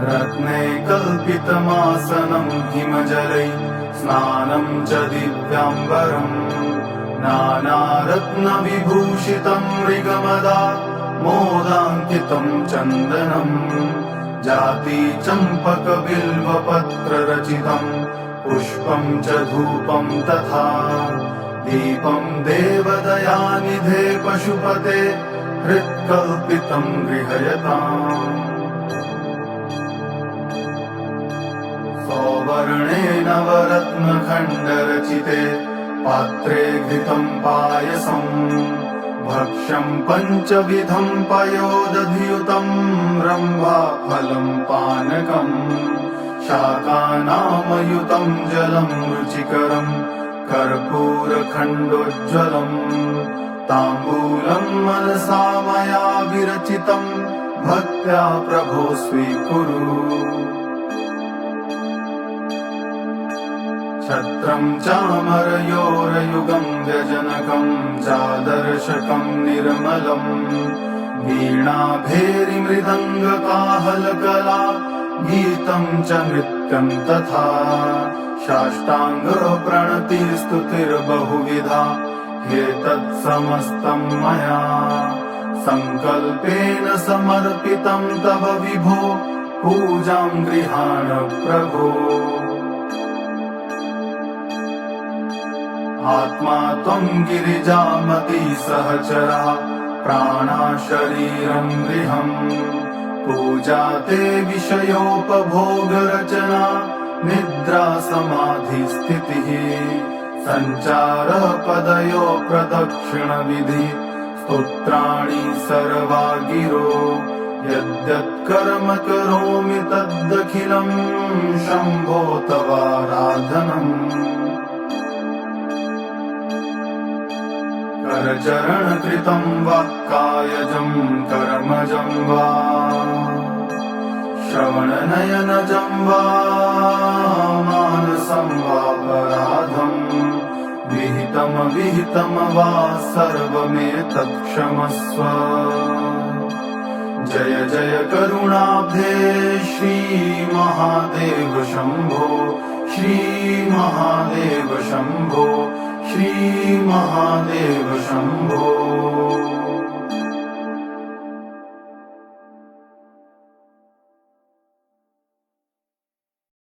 रत्ने कल्पितमासनं हिमजलै स्नानं च दिव्याम्बरम् नानारत्नविभूषितं मृगमदा मोदाङ्कितं चन्दनम् जाति चम्पकबिल्वपत्ररचितं पुष्पं च धूपं तथा दीपं देवदयानिधे पशुपते हृत्कल्पितं गृहयताम् सौवर्णे नवरत्नखण्डरचिते पात्रे घृतं पायसं भक्ष्यं पञ्चविधं पयोदधियुतं रम्भाफलं पानकम् शाकानामयुतं जलं रुचिकरं कर्पूरखण्डोज्ज्वलम् ताम्बूलं मनसा मया विरचितं भक्त्या प्रभो स्वीकुरु छत्रं चामरयोरयुगं व्यजनकं चादर्शकं निर्मलम् वीणाभेरिमृदङ्गकाहलकला गीतं च नृत्यं तथा साष्टाङ्गप्रणतिस्तुतिर्बहुविधा एतत्समस्तं मया सङ्कल्पेन समर्पितं तव विभो पूजां गृहाण प्रभो आत्मा त्वं गिरिजामती सहचरा प्राणा शरीरं गृहम् पूजा ते विषयोपभोगरचना निद्रा समाधिस्थितिः सञ्चारपदयो प्रदक्षिणविधि स्तोत्राणि सर्वा गिरो यद्यत्कर्म करोमि तदखिलं शम्भो तवाराधनम् करचरणकृतं वा कायजं कर्मजं वा श्रवणनयनजं वा मानसं वापराधं विहितं वा सर्वमेतत् क्षमस्व जय जय करुणाब्धे श्रीमहादेव शम्भो श्रीमहादेव शम्भो श्रीमहादेव शम्भो।